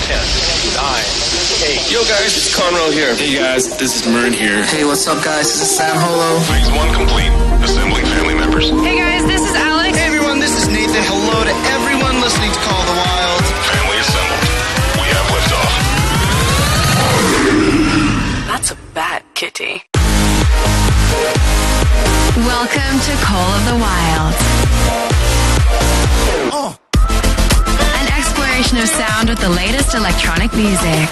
Yo guys, it's Conroe here. Hey guys, this is Mern here. Hey, what's up guys? This is Sam Holo. Phase 1 complete. Assembling family members. Hey guys, this is Alex. Hey everyone, this is Nathan. Hello to everyone listening to Call the Wild. Family assembled. We have liftoff. That's a bat, kitty. Welcome to Call of the Wild. An exploration of sound with the latest electronic music.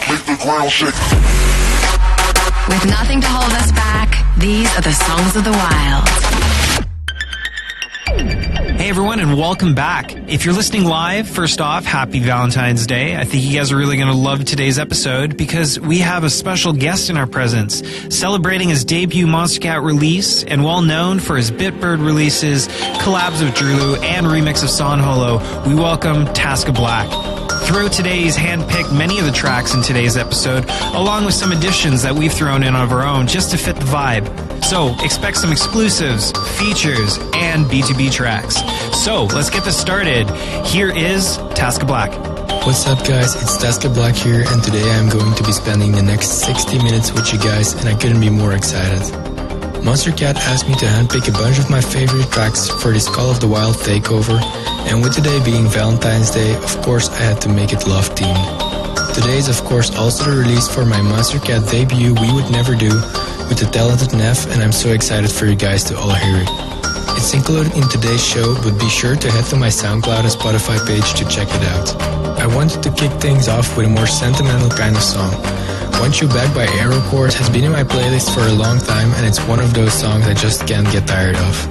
With nothing to hold us back, these are the songs of the wild. Hey everyone, and welcome back. If you're listening live, first off, happy Valentine's Day. I think you guys are really going to love today's episode because we have a special guest in our presence, celebrating his debut Monster Cat release, and well known for his Bitbird releases, collabs with Drulu, and remix of Son Holo. We welcome Tasca Black. Throughout today's handpicked many of the tracks in today's episode, along with some additions that we've thrown in of our own just to fit the vibe. So expect some exclusives, features, and B2B tracks. So let's get this started. Here is Tasca Black. What's up guys, it's Tasca Black here, and today I'm going to be spending the next 60 minutes with you guys, and I couldn't be more excited. Monster Cat asked me to handpick a bunch of my favorite tracks for this Call of the Wild takeover, and with today being Valentine's Day, of course I had to make it love themed. Today is of course also the release for my Monster Cat debut We Would Never Do with the talented Neff, and I'm so excited for you guys to all hear it. It's included in today's show, but be sure to head to my SoundCloud and Spotify page to check it out. I wanted to kick things off with a more sentimental kind of song. Want You Back by Aerocord has been in my playlist for a long time, and it's one of those songs I just can't get tired of.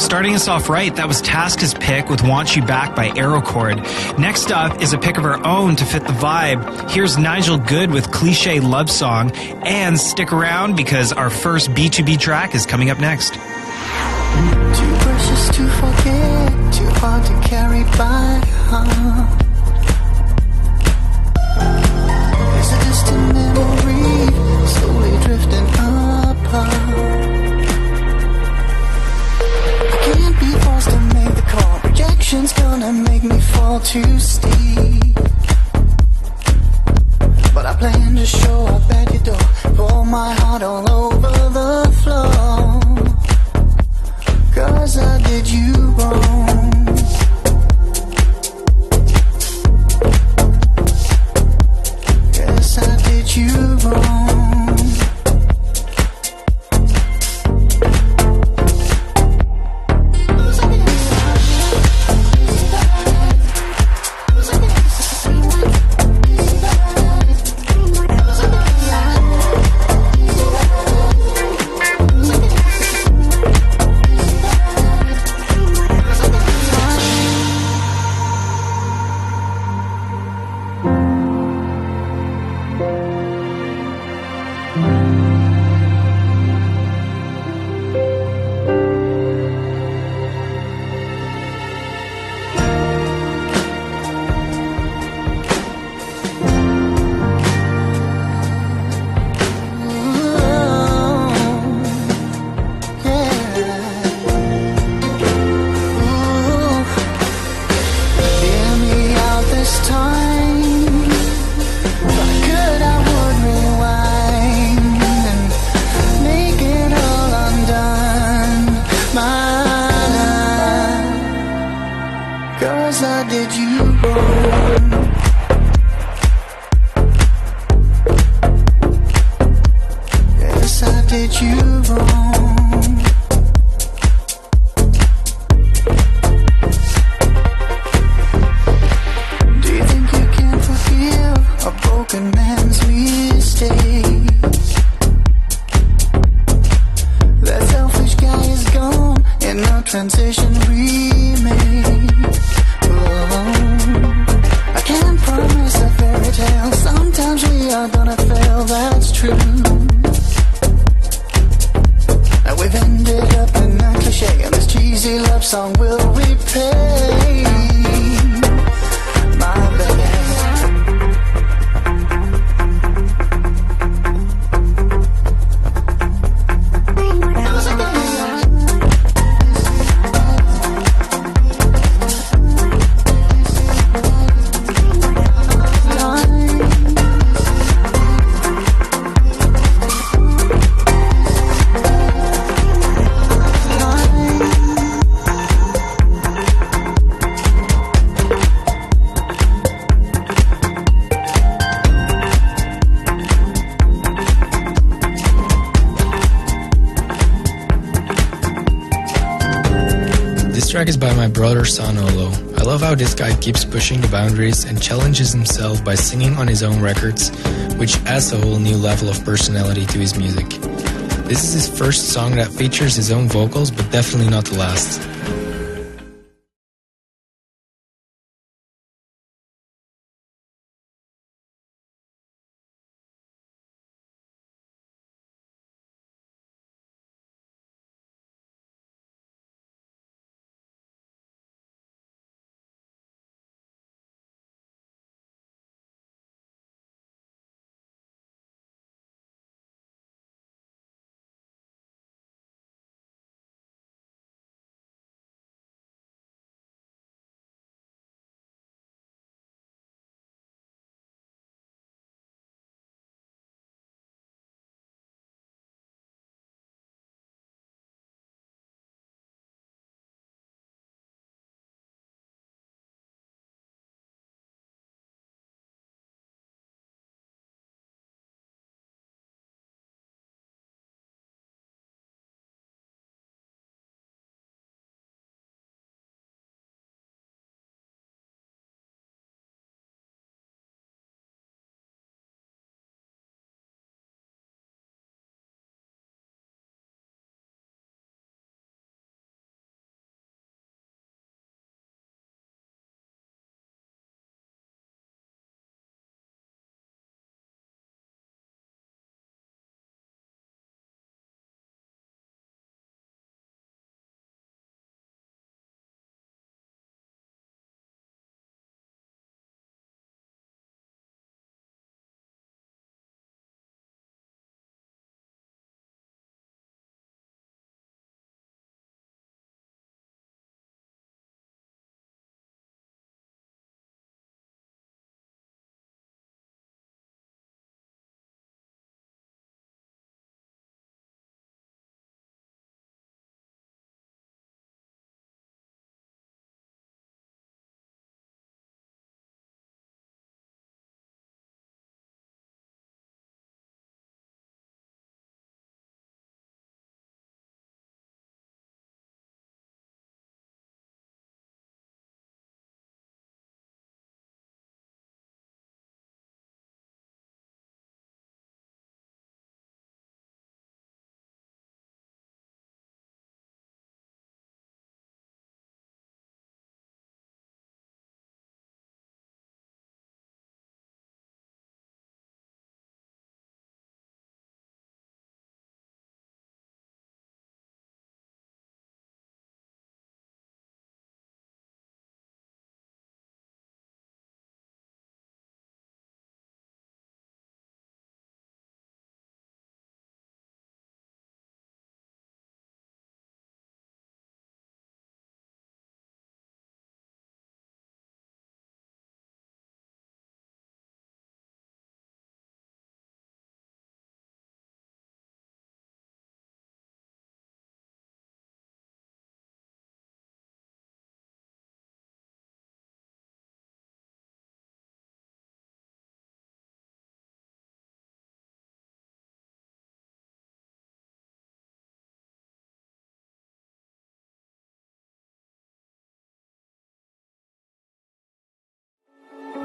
Starting us off right, that was Tasca's pick with Want You Back by Aerochord. Next up is a pick of our own to fit the vibe. Here's Nigel Good with Cliche Love Song. And stick around because our first B2B track is coming up next. Too precious to forget, too hard to carry by heart. It's a distant memory, slowly drifting apart. I can't be forced to make the call. Rejection's gonna make me fall too steep. But I plan to show up at your door, pour my heart all over the floor. 'Cause I did you wrong. Yes, I did you wrong. This track is by my brother Sanolo. I love how this guy keeps pushing the boundaries and challenges himself by singing on his own records, which adds a whole new level of personality to his music. This is his first song that features his own vocals, but definitely not the last.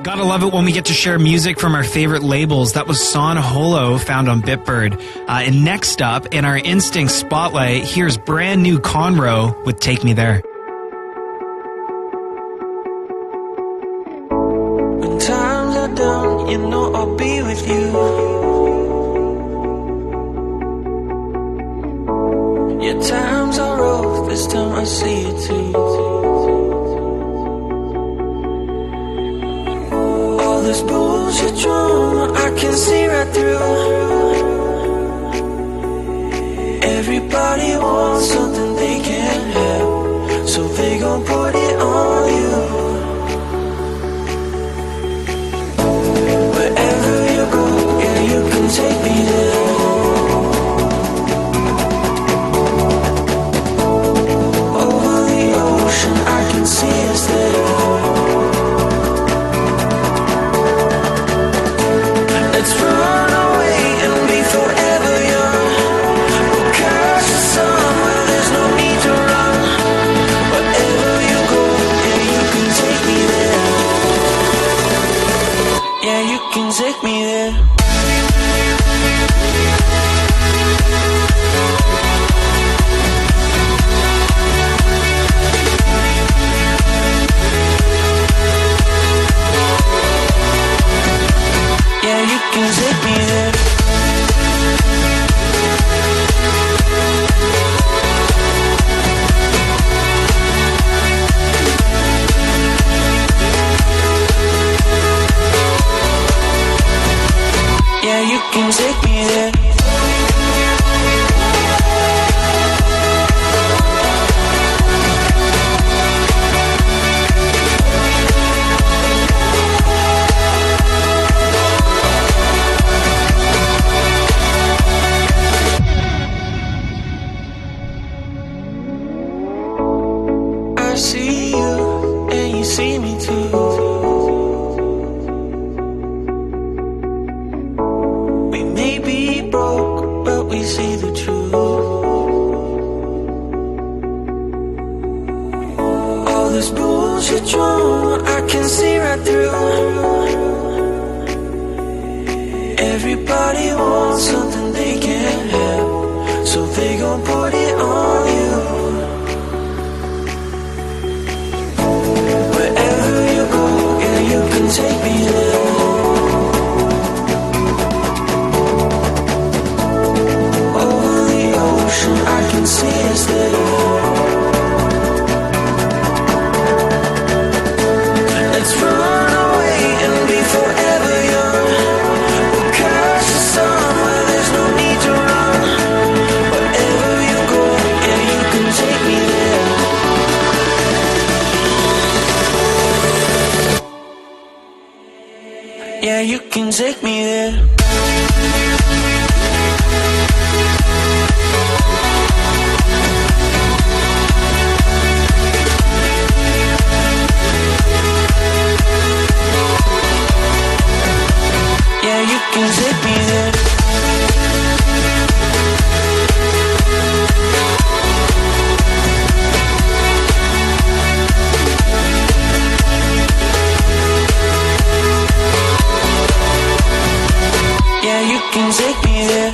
Gotta love it when we get to share music from our favorite labels. That was San Holo, found on Bitbird. And next up, in our Instinct Spotlight, here's brand new Conroe with Take Me There. When times are down, you know I'll be with you. Your times are rough, this time I see it too. All this bullshit drama, I can see right through. Everybody wants something they can't have, so they gon' put it on you. Wherever you go, yeah, you can take me there. Over the ocean, I can see us there. Let's run away and be forever young. We'll catch the sun where there's no need to run. Wherever you go, yeah, you can take me there. Yeah, you can take me there. Yeah, you can take me there. Yeah, you can take me there. I see you, and you see me too. We may be broke, but we see the truth. All this bullshit drama, I can see right through. Everybody wants something they can't have, so they gon' put it on you. Wherever you go, yeah, you can take me there. Over the ocean, I can see us there. Let's run away and be forever young. We'll catch the sun where there's no need to run. Wherever you go, yeah, you can take me there. Yeah, you can take me there. Yeah, you can take me there. Yeah, you can take me there.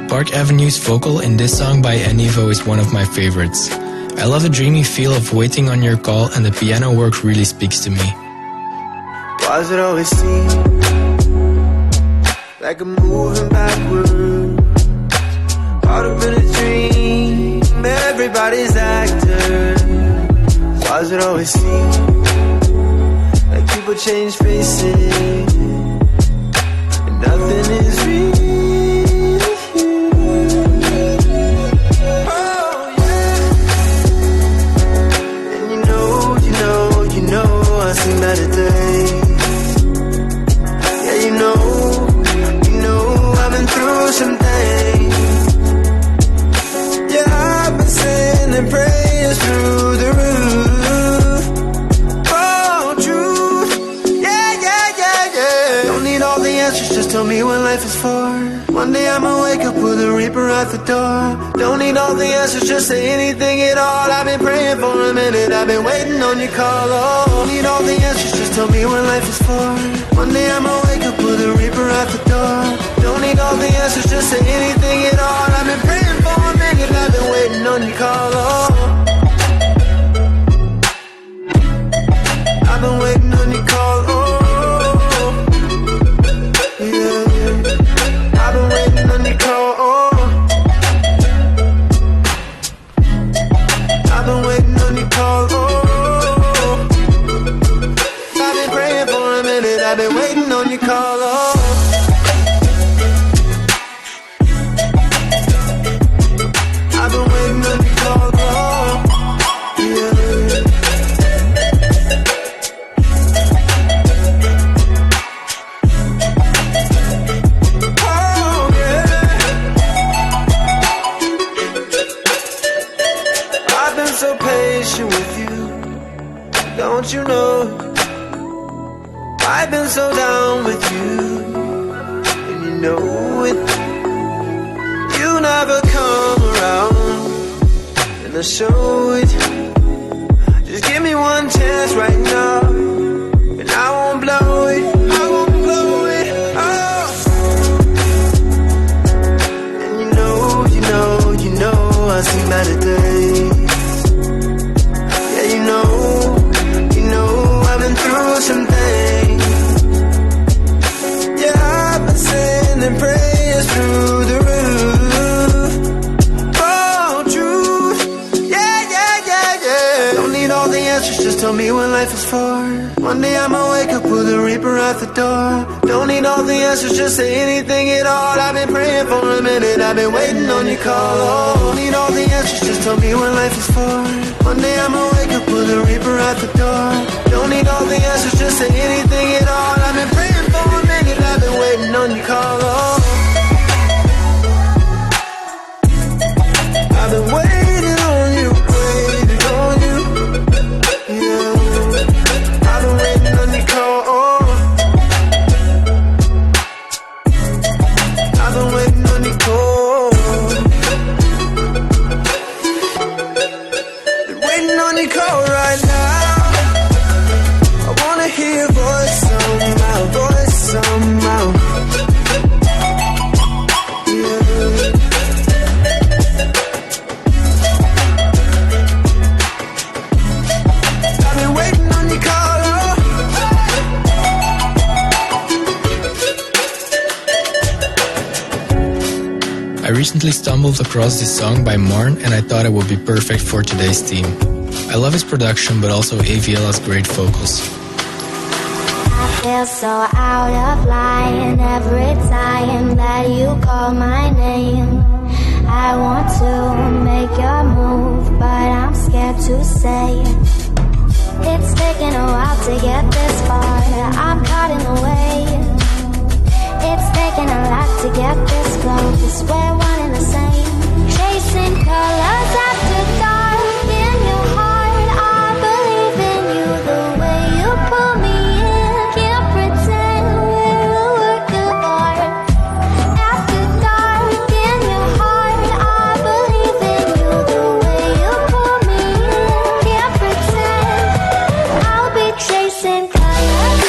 Park Avenue's vocal in this song by Enivo is one of my favorites. I love the dreamy feel of waiting on your call, and the piano work really speaks to me. Why does it always seem like I'm moving backward? Caught up in a dream, everybody's actor. Why does it always seem like people change faces and nothing is real? Oh yeah, wake up with a reaper at the door. Don't need all the answers, just say anything at all. I've been praying for a minute, I've been waiting on your call. Oh, don't need all the answers, just tell me what life is for. One day I'ma wake up with a reaper at the door. Don't need all the answers, just say anything at all. I've been praying for a minute, I've been waiting on your call. Oh, I've been waiting on your call. Oh, yeah. I've been waiting on your call. Oh, I've been waiting on your call. Oh, I've been praying for a minute. I've been waiting on your call. Oh, I've been waiting on your call. Oh, yeah. So patient with you, don't you know? I've been so down with you, and you know it. You never come around, and I show it. Just give me one chance right now, and I won't blow it. I won't blow it. Oh, and you know, I see better days. I've been through some things. Yeah, I've been sending prayers through the roof. Oh, truth. Yeah. Don't need all the answers, just tell me what life is for. One day I'ma wake up with a reaper at the door. Don't need all the answers, just say anything at all. I've been praying for a minute, I've been waiting on your call. Oh, don't need all the answers, just tell me what life is for. One day I'ma wake up with a reaper at the door. Don't need all the answers, just say anything at all. I've been praying for a minute, I've been waiting on your call. Oh, I've been waiting on you, waiting on you. Yeah, I've been waiting on your call. Oh, I've been waiting on your call. Been waiting on your call right now. I wanna hear your voice somehow, yeah. I've been waiting on your call. I recently stumbled across this song by Marn and I thought it would be perfect for today's theme. I love his production, but also AVL has great vocals. I feel so out of line every time that you call my name. I want to make your move, but I'm scared to say it. It's taken a while to get this far, I'm caught in the way. It's taken a lot to get this close, we're one and the same. Chasing colors after dark in your heart, I believe in you the way you pull me in. Can't pretend we're a work of art. After dark in your heart, I believe in you the way you pull me in. Can't pretend I'll be chasing colors.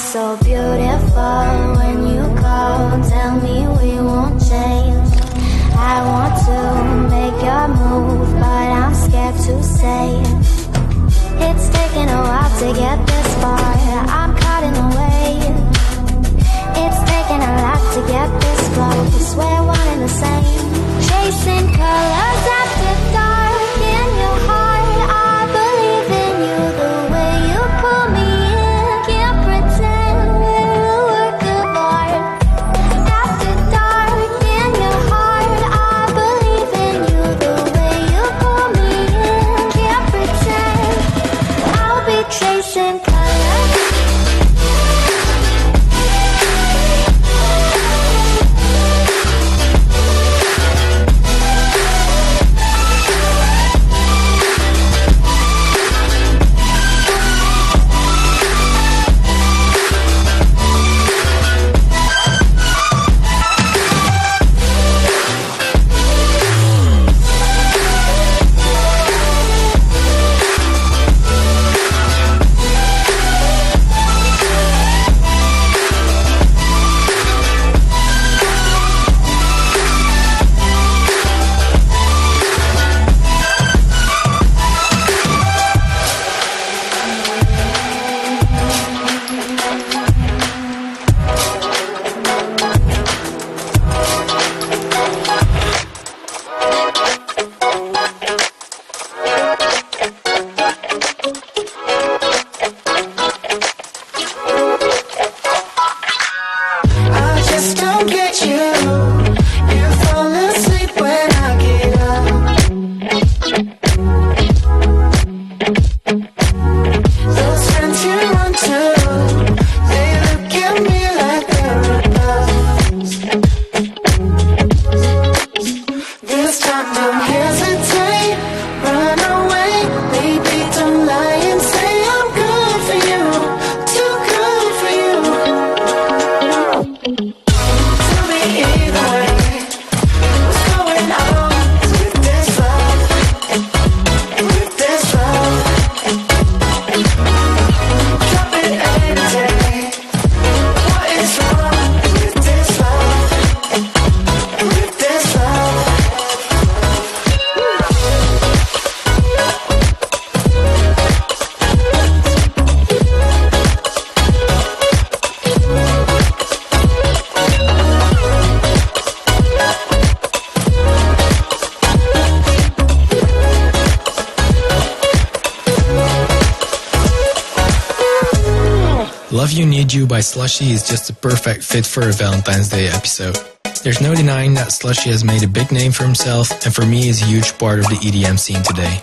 So beautiful when you call, tell me we won't change. I want to make your move, but I'm scared to say it. It's taken a while to get this far, I'm caught in the way. It's taken a lot to get this close, we're one and the same. Chasing colors after dark in your heart, I believe in you the way you pull me in. Can't pretend we're a work of art. After dark in Love You Need You by Slushy is just a perfect fit for a Valentine's Day episode. There's no denying that Slushy has made a big name for himself, and for me is a huge part of the EDM scene today.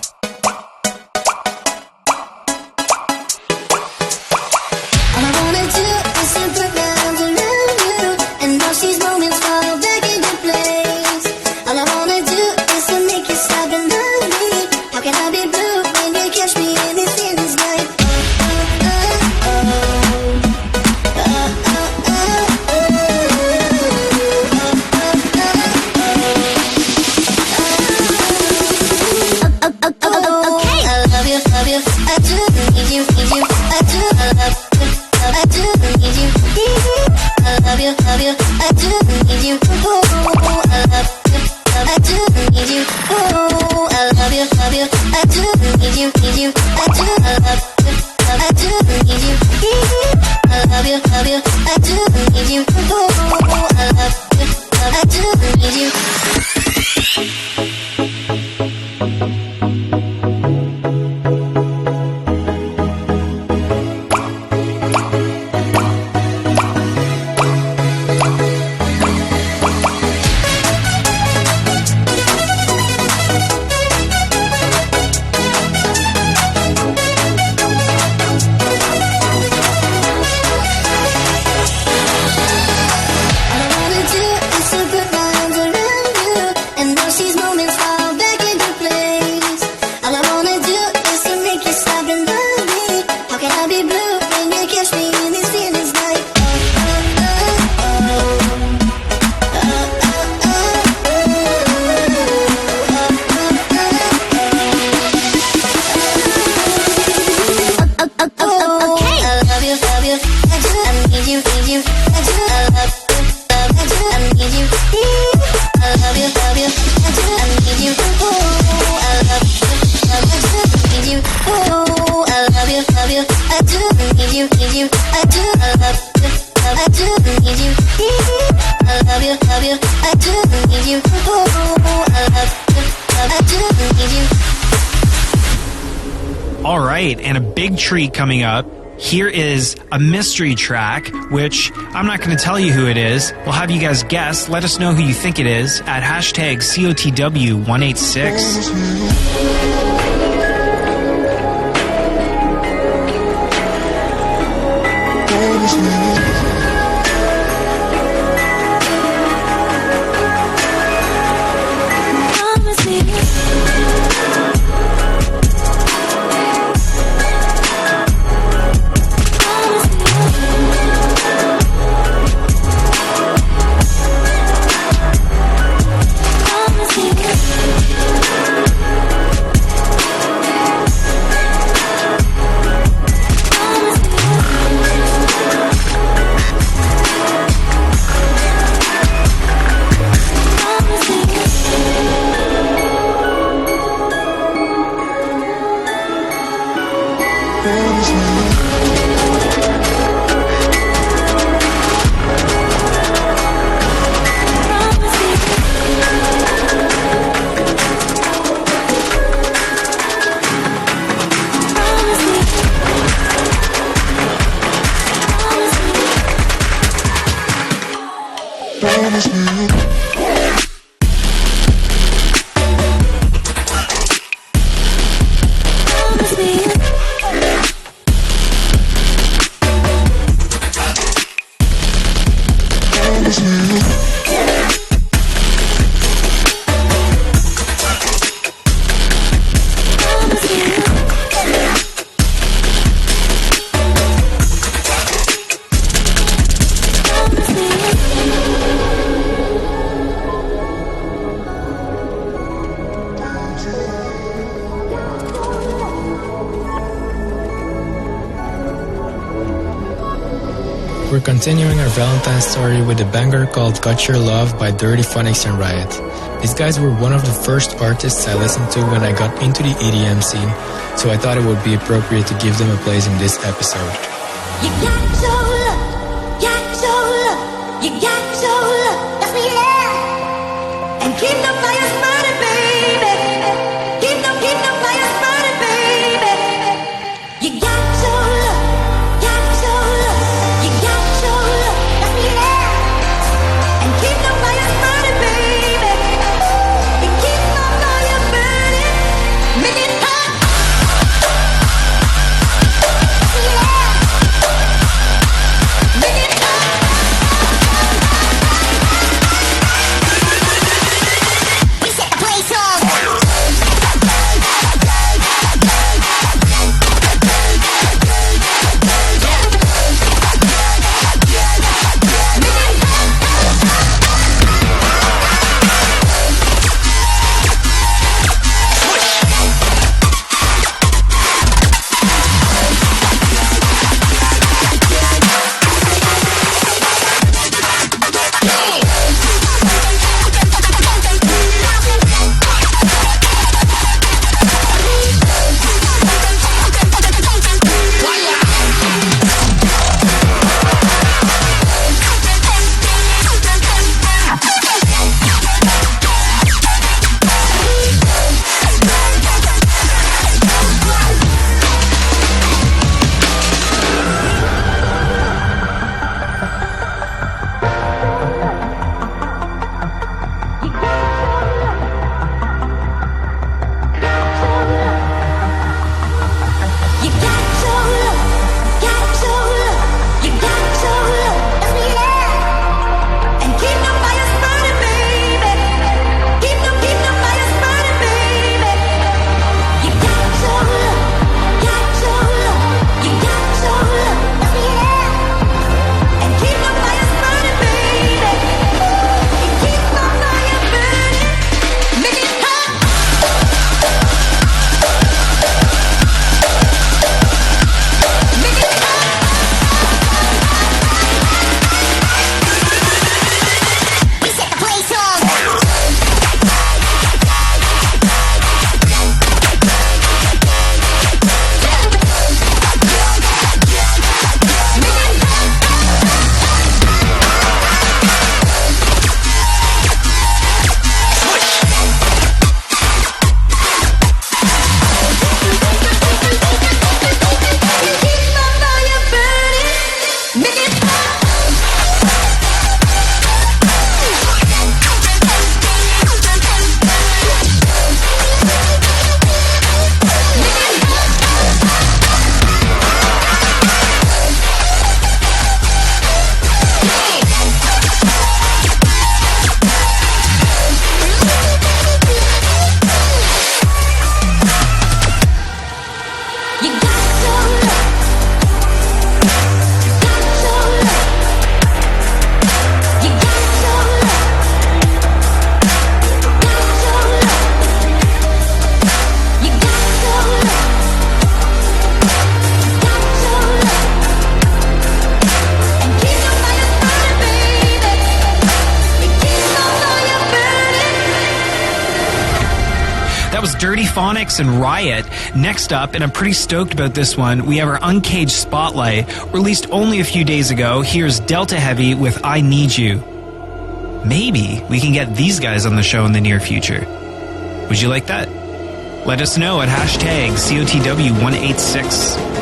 All right, and a big treat coming up. Here is a mystery track, which I'm not going to tell you who it is. We'll have you guys guess. Let us know who you think it is at hashtag Cotw186. We're continuing our Valentine's story with a banger called Got Your Love by Dirty Phonics and Riot. These guys were one of the first artists I listened to when I got into the EDM scene, so I thought it would be appropriate to give them a place in this episode. You got your love, got your love, you got your love, that's me, yeah. And keep the fires burning, baby. Keep the fires burning, baby. You got your love, got your love. That was Dirty Phonics and Riot. Next up, and I'm pretty stoked about this one, we have our Uncaged Spotlight, released only a few days ago. Here's Delta Heavy with I Need You. Maybe we can get these guys on the show in the near future. Would you like that? Let us know at hashtag Cotw186.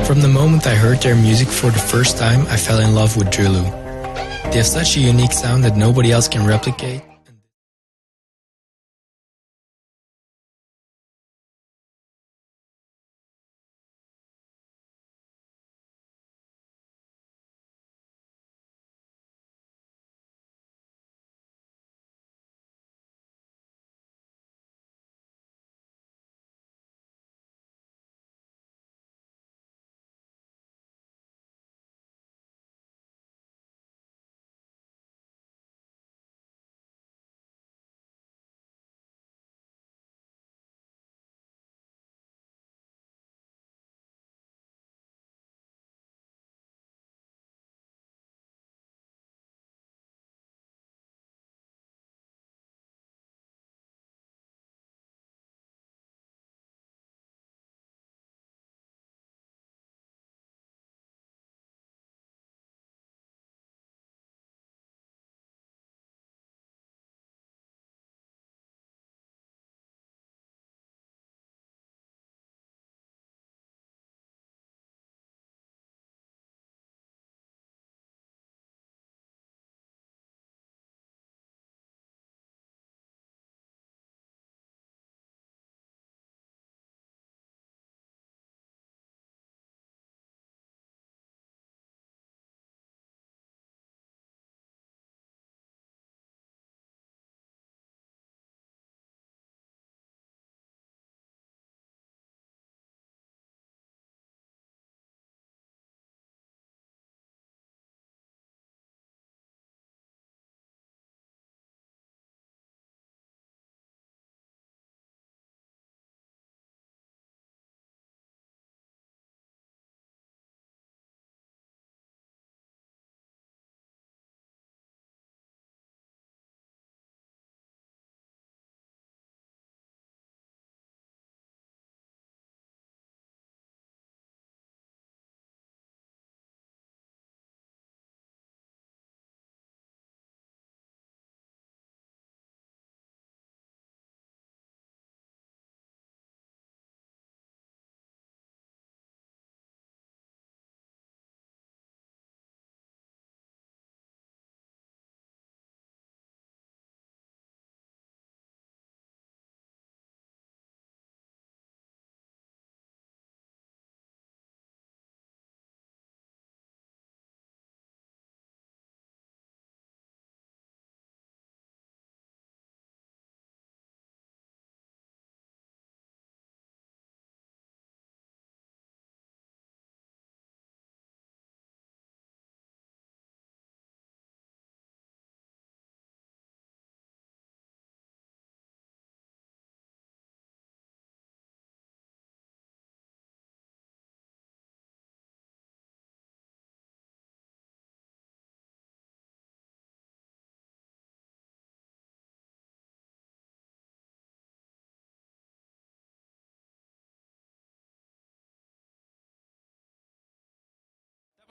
From the moment I heard their music for the first time, I fell in love with Drulu. They have such a unique sound that nobody else can replicate.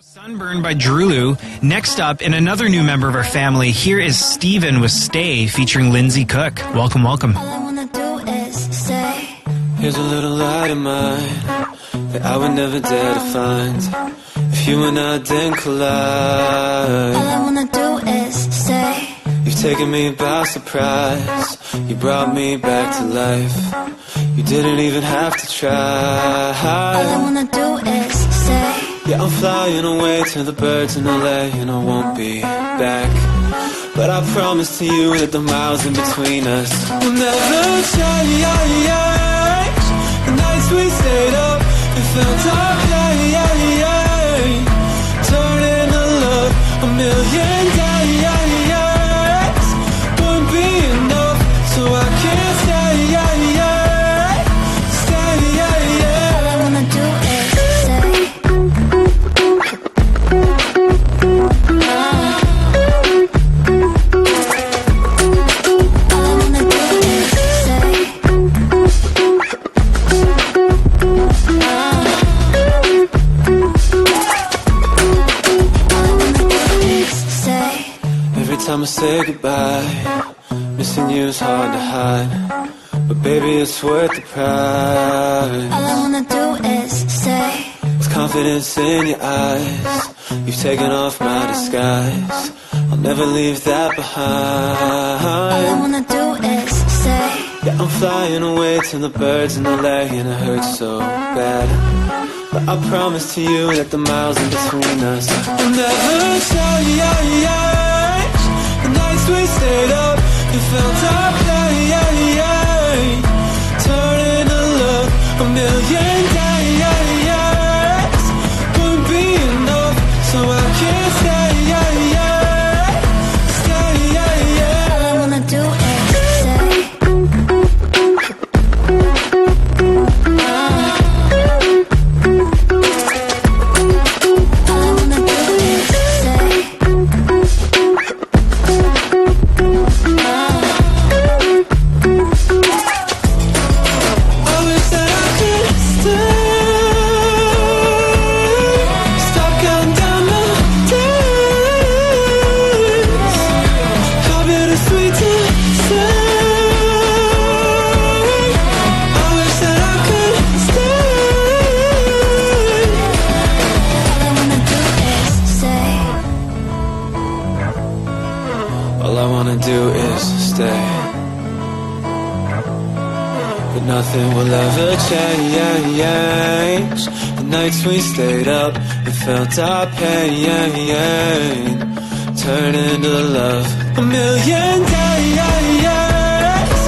Sunburned by Drulu. Next up, in another new member of our family, here is Steven with Stay, featuring Lindsay Cook. Welcome, welcome. All I wanna do is stay. Here's a little light of mine that I would never dare to find if you and I didn't collide. All I wanna do is stay. You've taken me by surprise. You brought me back to life. You didn't even have to try. All I wanna do is stay. Yeah, I'm flying away to the birds in LA and I won't be back. But I promise to you that the miles in between us will never change. The nights we stayed up, it felt okay. Turning to love a million days wouldn't be enough, so I can't stay. All I wanna do is stay. All I wanna do is stay. Every time I say goodbye, missing you is hard to hide, but baby it's worth the price. All I wanna do is stay. With confidence in your eyes. You've taken off my disguise. I'll never leave that behind. All I wanna do is say, yeah, I'm flying away to the birds in the lake, and it hurts so bad. But I promise to you that the miles in between us will never change. The nights we stayed up, you felt our pain, turning to look a million days. Wouldn't be enough, so I can't stay. all I wanna do is say. All I wanna do is say. I wish that I could stay. Stop counting down the days. How bittersweet to say. I wish that I could stay. All I wanna do is say. All I wanna do is stay. But nothing will ever change. The nights we stayed up and felt our pain, turn into love a million days.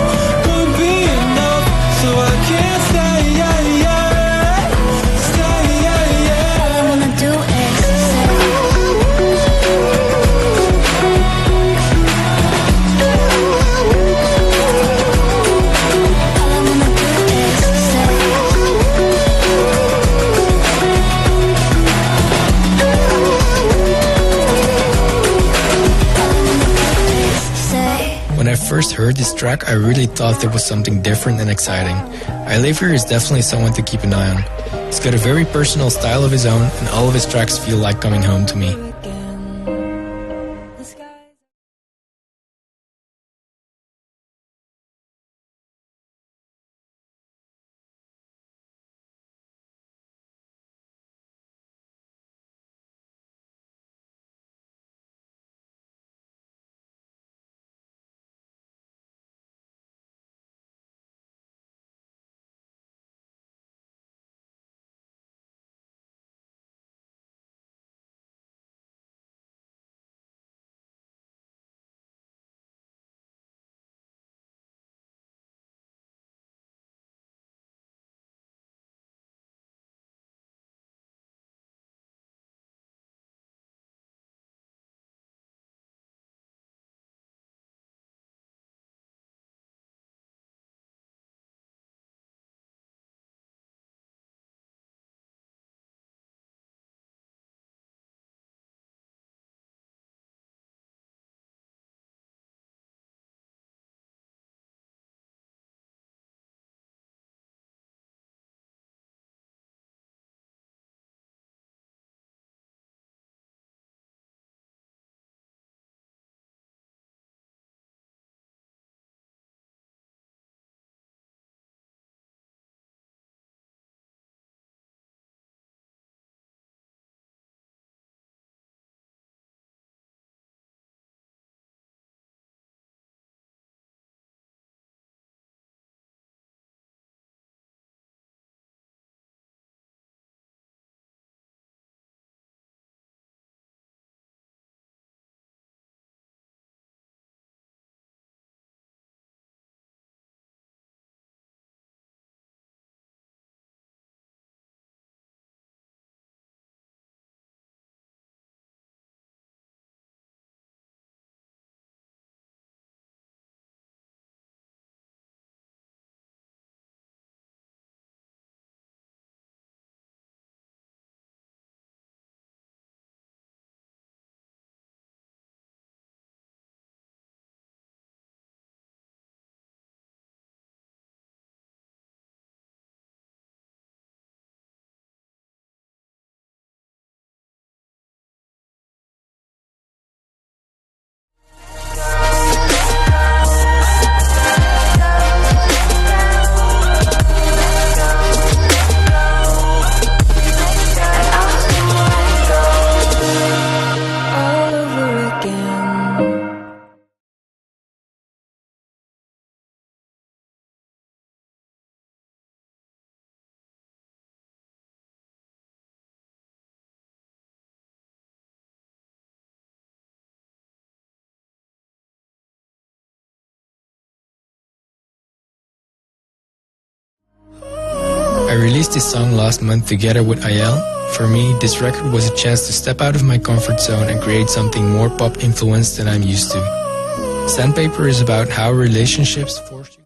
Wouldn't be enough, so I can't stay. All I wanna do is say. All I wanna do is say. Say. When I first heard this track, I really thought there was something different and exciting. iLavier is definitely someone to keep an eye on. He's got a very personal style of his own, and all of his tracks feel like coming home to me. I released this song last month together with Ayel. For me, this record was a chance to step out of my comfort zone and create something more pop influenced than I'm used to. Sandpaper is about how relationships force you.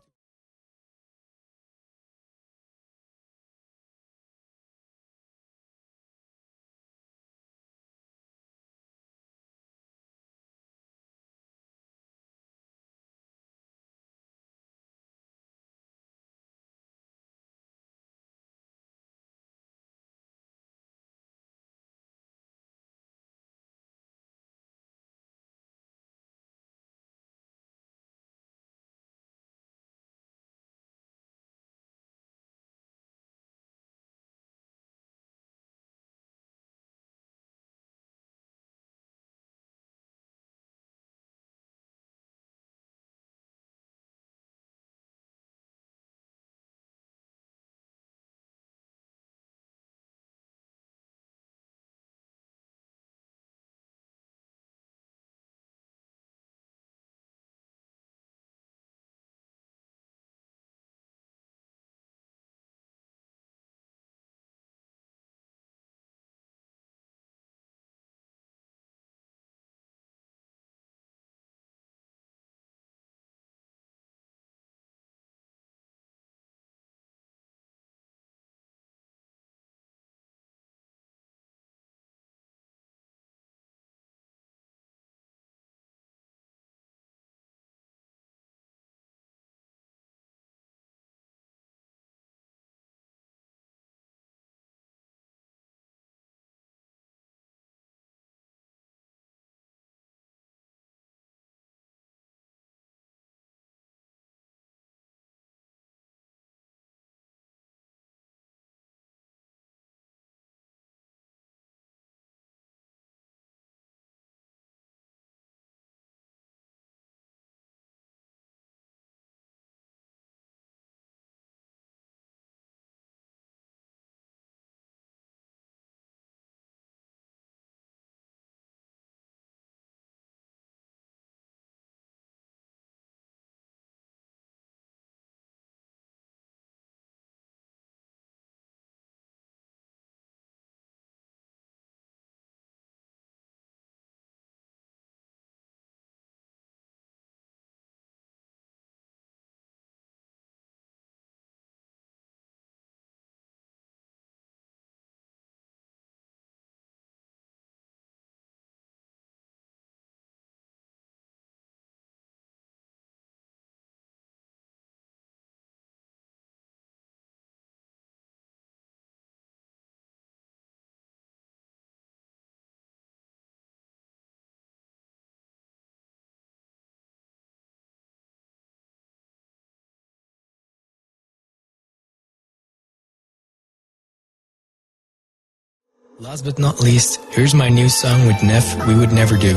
Last but not least, here's my new song with Neff, We Would Never Do.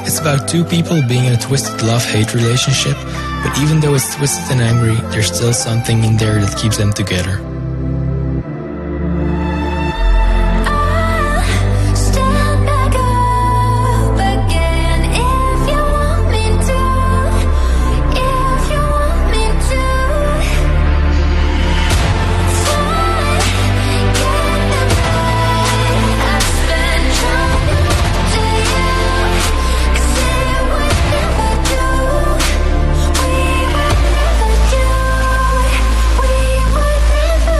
It's about two people being in a twisted love-hate relationship, but even though it's twisted and angry, there's still something in there that keeps them together. We would never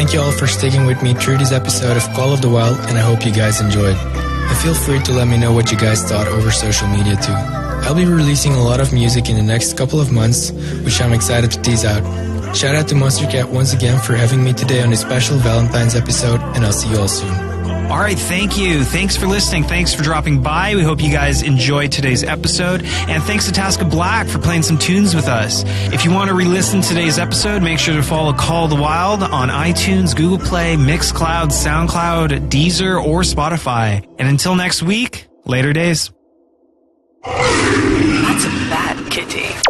Thank you all for sticking with me through this episode of Call of the Wild, and I hope you guys enjoyed. And feel free to let me know what you guys thought over social media too. I'll be releasing a lot of music in the next couple of months, which I'm excited to tease out. Shout out to Monster Cat once again for having me today on this special Valentine's episode, and I'll see you all soon. All right, thank you. Thanks for listening. Thanks for dropping by. We hope you guys enjoyed today's episode. And thanks to Tasca Black for playing some tunes with us. If you want to re-listen to today's episode, make sure to follow Call of the Wild on iTunes, Google Play, Mixcloud, SoundCloud, Deezer, or Spotify. And until next week, later days. That's a bad kitty.